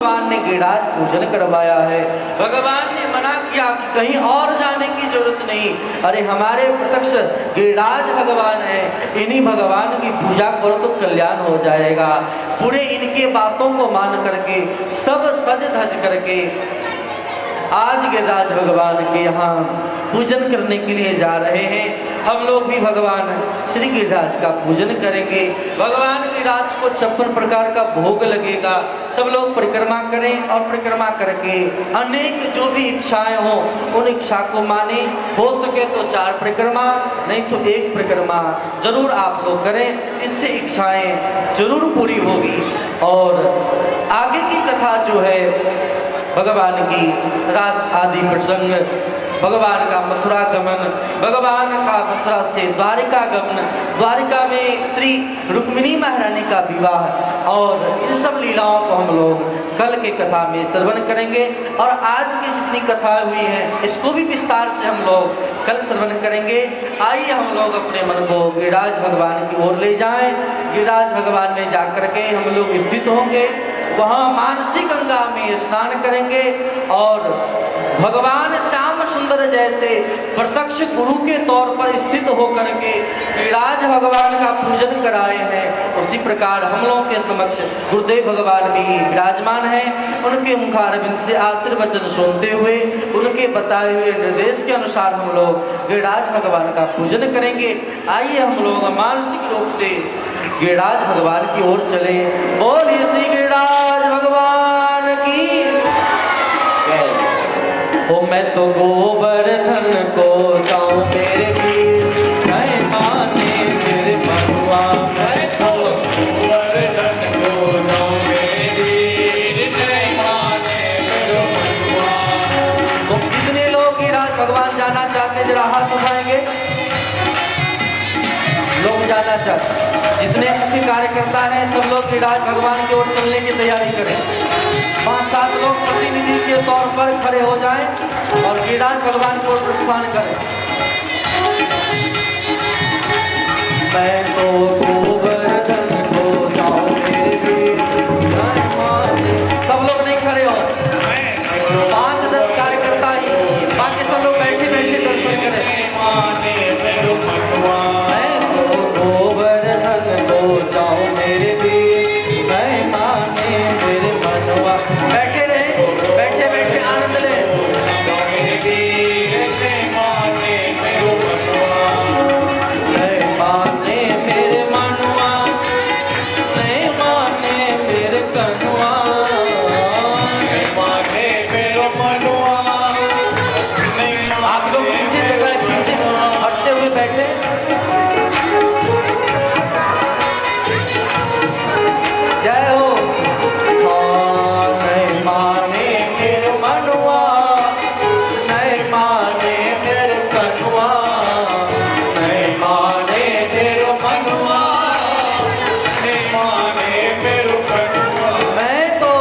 भगवान ने गिरिराज पूजन करवाया है। भगवान ने मना किया कि कहीं और जाने की जरूरत नहीं, अरे हमारे प्रत्यक्ष गिरिराज भगवान है, इन्हीं भगवान की पूजा करो तो कल्याण हो जाएगा। पूरे इनके बातों को मान करके सब सज धज करके आज गिरिराज भगवान के यहाँ पूजन करने के लिए जा रहे हैं। हम लोग भी भगवान श्री गिरिराज का पूजन करेंगे। भगवान गिरिराज को 56 प्रकार का भोग लगेगा। सब लोग परिक्रमा करें और परिक्रमा करके अनेक जो भी इच्छाएं हो उन इच्छा को माने। हो सके तो 4 परिक्रमा, नहीं तो 1 परिक्रमा जरूर आप लोग करें, इससे इच्छाएं जरूर पूरी होगी। और आगे की कथा जो है भगवान की रास आदि प्रसंग, भगवान का मथुरा गमन, भगवान का मथुरा से द्वारिका गमन, द्वारिका में श्री रुक्मिणी महारानी का विवाह और इन सब लीलाओं को हम लोग कल के कथा में श्रवण करेंगे। और आज की जितनी कथा हुई है इसको भी विस्तार से हम लोग कल श्रवण करेंगे। आइए हम लोग अपने मन को गिरिराज भगवान की ओर ले जाएं। गिरिराज भगवान में जाकर के हम लोग स्थित होंगे, वहाँ मानसी गंगा में स्नान करेंगे और भगवान श्याम सुंदर जैसे प्रत्यक्ष गुरु के तौर पर स्थित होकर के गिरिराज भगवान का पूजन कराए हैं, उसी प्रकार हम लोगों के समक्ष गुरुदेव भगवान भी विराजमान हैं। उनके मुखारविंद से आशीर्वचन सुनते हुए उनके बताए हुए निर्देश के अनुसार हम लोग गिरिराज भगवान का पूजन करेंगे। आइए हम लोग मानसिक रूप से गिरिराज भगवान की ओर चले। बोलिए श्री गिरिराज भगवान की। ओ मैं तो गोवर्धन को जाऊं मेरे वीर, मैं माने मेरे मनुआ। मैं तो गोवर्धन को जाऊं मेरे वीर, मैं माने मेरे मनुआ। तो कितने लोग गिरिराज भगवान जाना चाहते हैं, जरा हाथ उठाएंगे। लोग जाना चाहते, जितने मुख्य कार्यकर्ता हैं सब लोग गिरिराज भगवान की ओर चलने की तैयारी करें। 5-7 लोग प्रतिनिधि के तौर पर खड़े हो जाएं और गिरिराज भगवान की ओर प्रस्थान करें। मैं तो गोवर्धन को जाऊं मेरे वीर, सब लोग नहीं खड़े हो, 5-10 कार्यकर्ता ही, बाकी सब लोग बैठे बैठे दर्शन करें। जाओ मेरे वीर, मैं माने मेरे मनवा। बैठे रहे, बैठे बैठे आनंद ले। जाओ मेरे वीर, मैं माने मेरे मनवा, मैं माने मेरे मनवा, मैं माने मेरे कनुआ, मैं माने मेरे मनवा। आप लोग पीछे जगह पीछे हटते हुए बैठे। जय हो। हाँ नहीं माने मेरे मनुआ, नहीं माने मेरे कनुआ, नहीं माने मेरे मनुआ, नहीं माने मेरे कनुआ। मैं तो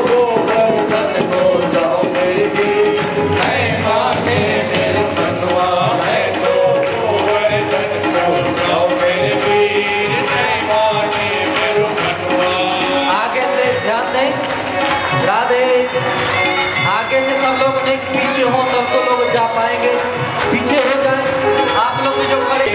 गोवर्धन को जाऊं मेरे वीर, नहीं माने मेरे मनुआ, मैं तो गोवर्धन को जाऊं मेरे वीर। आगे से ध्यान दें, राधे। आगे से सब लोग नहीं पीछे हो तब तो लोग जा पाएंगे, पीछे हो जाए। आप लोग जो खड़े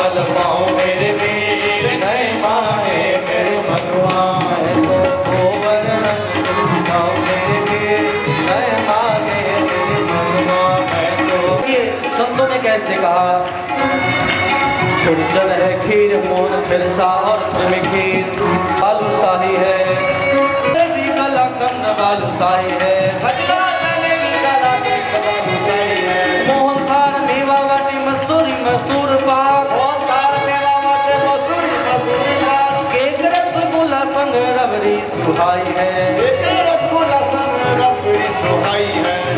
चल पाऊं मेरे वीर नहीं माने मेरे मनवा। मैं तो गोवर्धन चल पाऊं मेरे वीर नहीं माने मेरे मनवा। मैं तो ये संतों ने कैसे कहा, चल है खीर मोन फिरसा और तुम खीर बालूशाही है, कला कंद बालूशाही है, मोहन थाल मेवा वाटी मसूरी मसूर पाक, केक रसगुल्ला संग रबड़ी सुहाई है,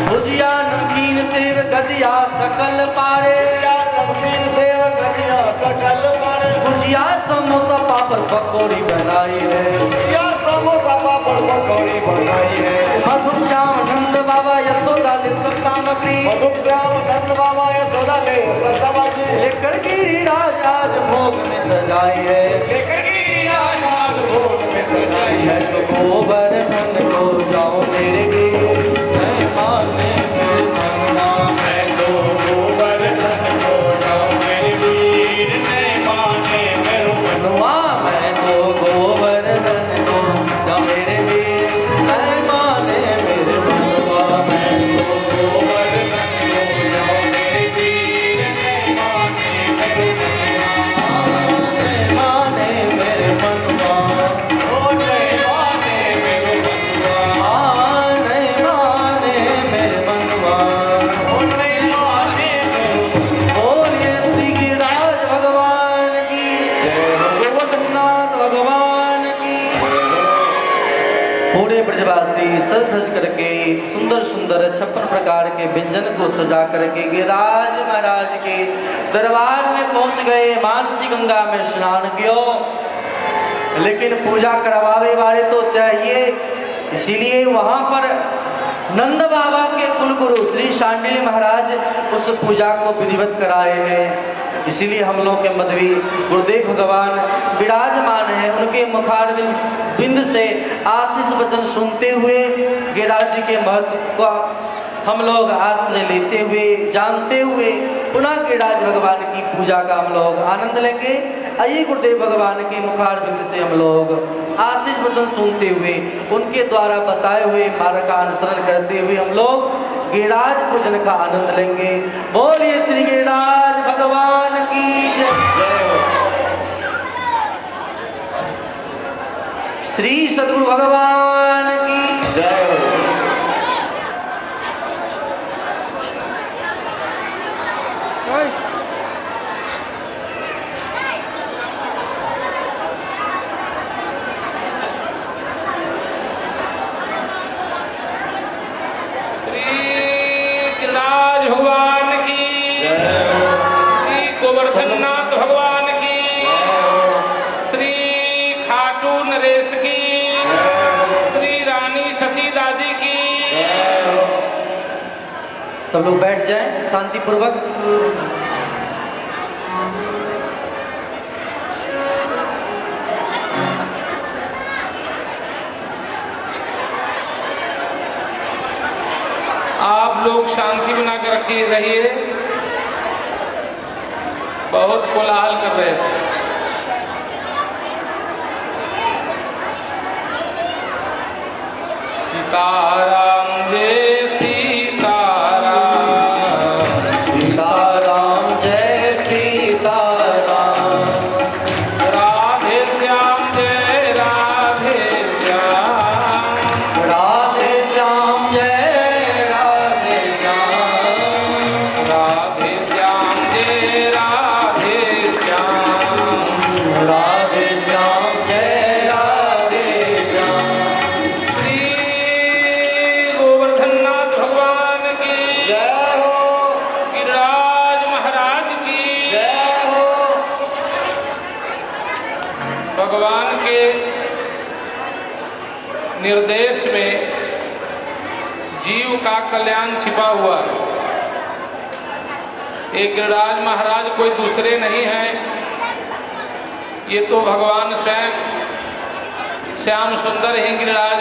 भुजिया नमकीन सेव गदिया सकल पारे, भुजिया समोसा पापड़ पकौड़ी बनाई है, मधुर श्याम नंद बाबा यशोदा ले सब सामग्री, लेकर गिरिराज आज भोग में सजाई है, गोवर्धन को जाओ मेरे वीर नहीं माने मेरे मनवा। मैं तो गोवर्धन को जाऊं मेरे वीर नहीं माने मेरे मनवा। मैं तो गोवर्धन को जाओ मेरे वीर नहीं माने मेरे मनवा। मैं तो गोवर्धन को जाऊं मेरे वीर नहीं माने मेरे मनवा। नहीं माने मेरे मनवा। ओ नहीं माने मेरे मनवा। नहीं माने मेरे मनवा। ओ नहीं माने मेरे मनवा। बोलिए श्री गिरिराज भगवान की जय, गोवर्धननाथ भगवान की। पूरे ब्रजवासी सज धज करके सुंदर सुंदर 56 प्रकार के व्यंजन को सजा करके गिरिराज महाराज के दरबार में पहुंच गए। मानसी गंगा में स्नान किया, लेकिन पूजा करवावे वाले तो चाहिए, इसीलिए वहां पर नंद बाबा के कुलगुरु श्री शांडिल्य महाराज उस पूजा को विधिवत कराए हैं। इसीलिए हम लोग के मध्वी गुरुदेव भगवान विराजमान हैं। उनके मुखार बिंद से आशीष वचन सुनते हुए गिरिराज जी के महत्व का हम लोग आश्रय लेते हुए जानते हुए पुनः गिरिराज भगवान की पूजा का हम लोग आनंद लेंगे। आइए गुरुदेव भगवान के मुखार बिंद से हम लोग आशीष वचन सुनते हुए उनके द्वारा बताए हुए मार्ग का अनुसरण करते हुए हम लोग गिरिराज पूजन का आनंद लेंगे। बोलिए श्री गिरिराज भगवान की जय। श्री सद्गुरु भगवान की जय। गोवर्धननाथ भगवान की, श्री खाटू नरेश की, श्री रानी सती दादी की। सब लोग बैठ जाएं शांति पूर्वक। आप लोग शांति बना कर रखिए रहिए, बहुत कोलाहल कर रहे हैं। सीताराम जय सीताराम, सीताराम जय सीताराम, राधे श्याम जय राधे श्याम, राधे श्याम जय राधे श्याम, राधे श्याम जय राधे श्याम, राधे श्याम जय राधे श्याम। श्री गोवर्धननाथ भगवान की जय हो, गिरिराज महाराज की जय हो। भगवान के निर्देश में जीव का कल्याण छिपा हुआ है। ये गिरिराज महाराज कोई दूसरे नहीं हैं, ये तो भगवान स्वयं श्याम सुंदर ही गिरिराज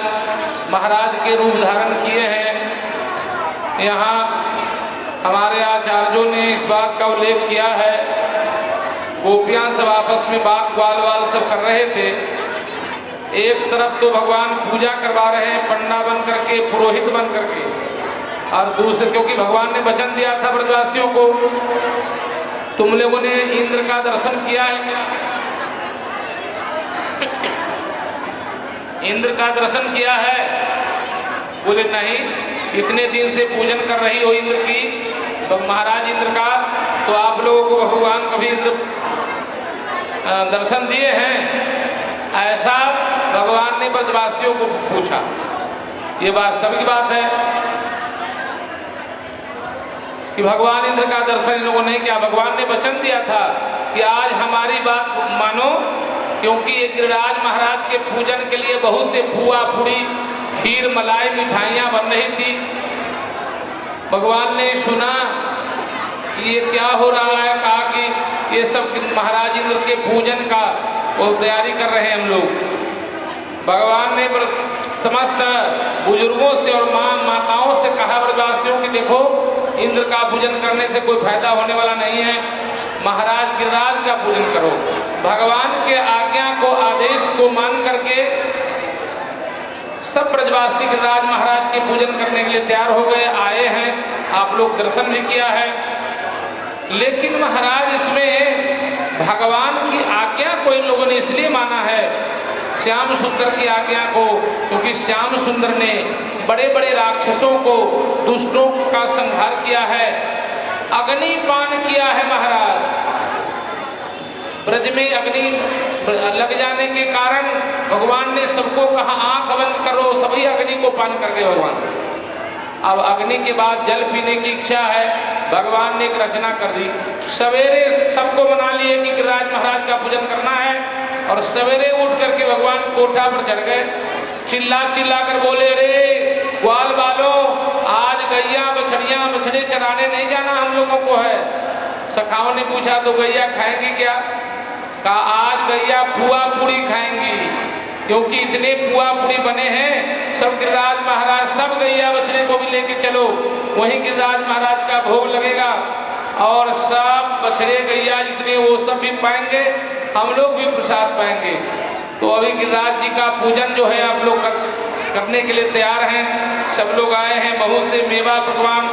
महाराज के रूप धारण किए हैं। यहाँ हमारे आचार्यों ने इस बात का उल्लेख किया है गोपियां सब आपस में बात ग्वाल वाल सब कर रहे थे। एक तरफ तो भगवान पूजा करवा रहे हैं पंडा बन करके, पुरोहित बन करके, और दूसरे क्योंकि भगवान ने वचन दिया था ब्रजवासियों को, तुम लोगों ने इंद्र का दर्शन किया है क्या? इंद्र का दर्शन किया है? बोले नहीं, इतने दिन से पूजन कर रही हो इंद्र की, तो महाराज इंद्र का, तो आप लोगों को भगवान कभी इंद्र दर्शन दिए हैं? ऐसा भगवान ने ब्रजवासियों को पूछा। ये वास्तविक बात है कि भगवान इंद्र का दर्शन इन लोगों ने किया। भगवान ने वचन दिया था कि आज हमारी बात मानो, क्योंकि ये गिरिराज महाराज के पूजन के लिए बहुत से पुआ पूड़ी खीर मलाई मिठाइयाँ बन रही थी। भगवान ने सुना कि ये क्या हो रहा है, कहा कि ये सब महाराज इंद्र के पूजन का वो तैयारी कर रहे हैं हम लोग। भगवान ने समस्त बुजुर्गों से और माताओं से कहा ब्रजवासियों की देखो, इंद्र का पूजन करने से कोई फायदा होने वाला नहीं है, महाराज गिरिराज का पूजन करो। भगवान के आज्ञा को, आदेश को मान करके सब ब्रजवासी गिरिराज महाराज के पूजन करने के लिए तैयार हो गए, आए हैं। आप लोग दर्शन भी किया है। लेकिन महाराज इसमें भगवान की आज्ञा को इन लोगों ने इसलिए माना है, श्याम सुंदर की आज्ञा को, क्योंकि श्याम सुंदर ने बड़े बड़े राक्षसों को, दुष्टों का संहार किया है, अग्निपान किया है। महाराज ब्रज में अग्नि लग जाने के कारण भगवान ने सबको कहा आंख बंद करो, सभी अग्नि को पान कर गए भगवान। अब अग्नि के बाद जल पीने की इच्छा है, भगवान ने एक रचना कर दी। सवेरे सबको मना लिए कि गिरिराज महाराज का पूजन करना है, और सवेरे उठ करके भगवान कोठा पर चढ़ गए। चिल्ला चिल्ला कर बोले, रे ग्वाल बालों, आज गैया बछड़े चराने नहीं जाना हम लोगों को है। सखाओं ने पूछा तो गैया खाएंगी क्या? कहा आज गैया पुआ पूड़ी खाएंगी, क्योंकि इतने पुआ पूड़ी बने हैं। सब गिरिराज महाराज, सब गैया बछड़े को भी लेके चलो, वहीं गिरिराज महाराज का भोग लगेगा, और सब बछड़े गैया जितने वो सब भी पाएंगे, हम लोग भी प्रसाद पाएंगे। तो अभी गिरिराज जी का पूजन जो है आप लोग करने के लिए तैयार हैं। सब लोग आए हैं बहुत से मेवा पकवान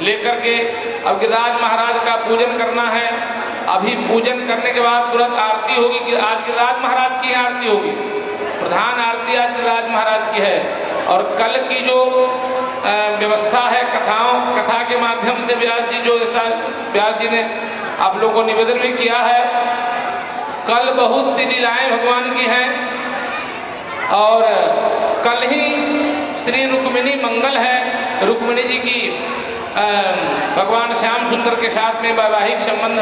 लेकर के। अब गिरिराज महाराज का पूजन करना है। अभी पूजन करने के बाद तुरंत आरती होगी कि आज गिरिराज महाराज की आरती होगी, प्रधान आरती आज गिरिराज महाराज की है। और कल की जो व्यवस्था है कथा के माध्यम से व्यास जी ने आप लोगों को निवेदन भी किया है। कल बहुत सी लीलाएं भगवान की हैं, और कल ही श्री रुक्मिणी मंगल है। रुक्मिणी जी की भगवान श्याम सुंदर के साथ में वैवाहिक संबंध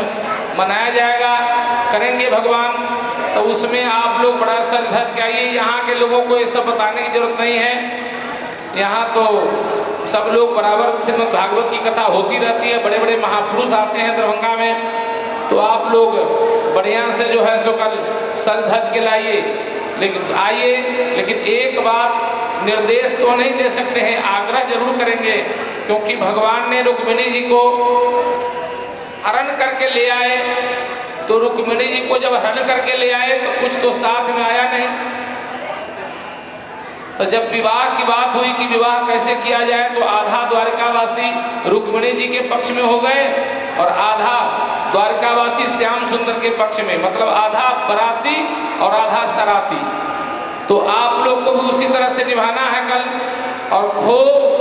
मनाया जाएगा, करेंगे भगवान। तो उसमें आप लोग बड़ा सज धज के आइए। यहाँ के लोगों को ये सब बताने की जरूरत नहीं है, यहाँ तो सब लोग बराबर श्रीमद् भागवत की कथा होती रहती है। बड़े बड़े महापुरुष आते हैं दरभंगा में, तो आप लोग बढ़िया से जो है सो कल सज धज के लाइए, लेकिन आइए। लेकिन एक बात निर्देश तो नहीं दे सकते हैं, आग्रह जरूर करेंगे, क्योंकि भगवान ने रुक्मिणी जी को हरण करके ले आए। तो रुक्मिणी जी को जब हरण करके ले आए तो कुछ तो साथ में आया नहीं। तो जब विवाह की बात हुई कि विवाह कैसे किया जाए, तो आधा द्वारकावासी रुक्मिणी जी के पक्ष में हो गए, और आधा द्वारकावासी श्याम सुंदर के पक्ष में, मतलब आधा बराती और आधा सराती। तो आप लोग को भी उसी तरह से निभाना है कल। और खूब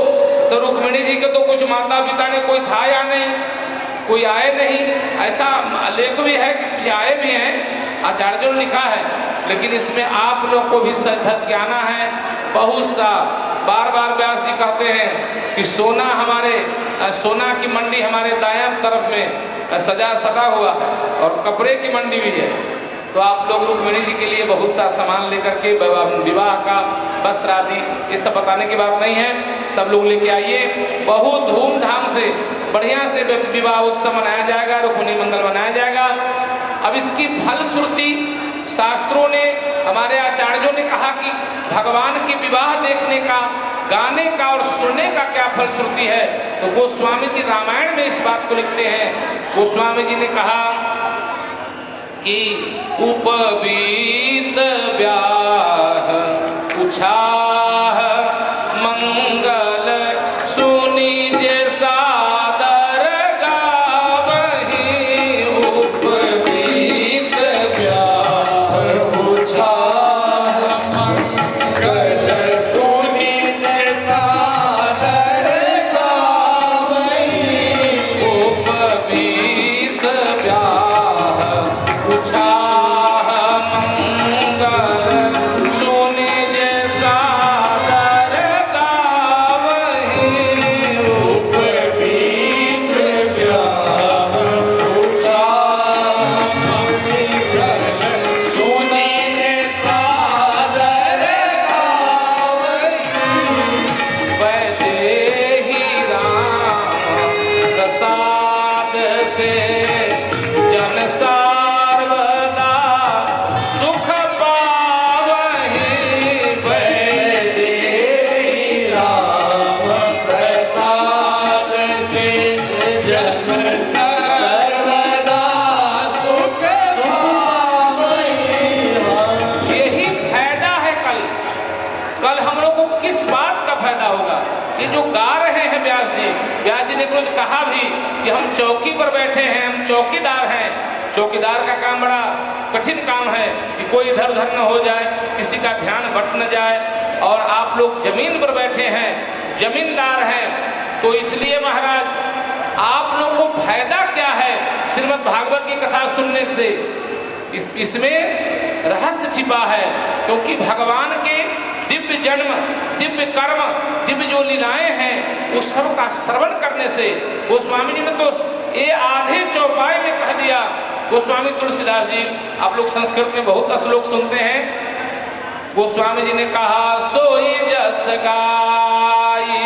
तो रुक्मिणी जी के तो कुछ माता पिता ने कोई था या नहीं, कोई आए नहीं, ऐसा लेख भी है कि कुछ आए भी हैं, आचार्यों ने लिखा है। लेकिन इसमें आप लोग को भी सज धज के आना है। बहुत सा बार बार व्यास जी कहते हैं कि सोना की मंडी हमारे दायां तरफ में सजा हुआ है, और कपड़े की मंडी भी है। तो आप लोग रुक्मिणी जी के लिए बहुत सा सामान लेकर के विवाह का वस्त्र आदि ये सब बताने की बात नहीं है, सब लोग लेके आइए। बहुत धूमधाम से बढ़िया से विवाह उत्सव मनाया जाएगा, रुक्मिणी मंगल मनाया जाएगा। अब इसकी फलश्रुति शास्त्रों ने, हमारे आचार्यों ने कहा कि भगवान के विवाह देखने का, गाने का और सुनने का क्या फलश्रुति है। तो गोस्वामी जी रामायण में इस बात को लिखते हैं। गोस्वामी जी ने कहा कि उपवीत ब्याह उछाह मंगल सुनी जे सादर गावही। उपवीत ब्याह उछाह मंगल सुनी जे सादर गावही। उपवीत ब्याह उछाह मंगल सुनी जे सादर गावही। उपवीत ब्याह उछाह मंगल सुनी जे सादर गावही। वैदेही राम प्रसाद से जन सर्वदा सुख पावही। वैदेही राम प्रसाद से जन सर्वदा सुख पावही। यही फायदा है। कल हम लोग को किस बात का फायदा होगा? ये जो गा रहे हैं व्यास जी ने कुछ कहा भी कि हम चौकी पर बैठे हैं, हम चौकीदार हैं। चौकीदार का काम बड़ा कठिन काम है कि कोई इधर उधर न हो जाए, किसी का ध्यान भट न जाए। और आप लोग जमीन पर बैठे हैं, जमींदार हैं, तो इसलिए महाराज आप लोग को फायदा क्या है श्रीमद् भागवत की कथा सुनने से? इसमें रहस्य छिपा है, क्योंकि भगवान के दिव्य जन्म, दिव्य कर्म, दिव्य जो लीलाएं हैं, वो सब का श्रवण करने से गोस्वामी जी ने तो ये आधे चौपाई में कह दिया। गोस्वामी तुलसीदास जी, आप लोग संस्कृत में बहुत श्लोक सुनते हैं। गोस्वामी जी ने कहा सोई जस गाई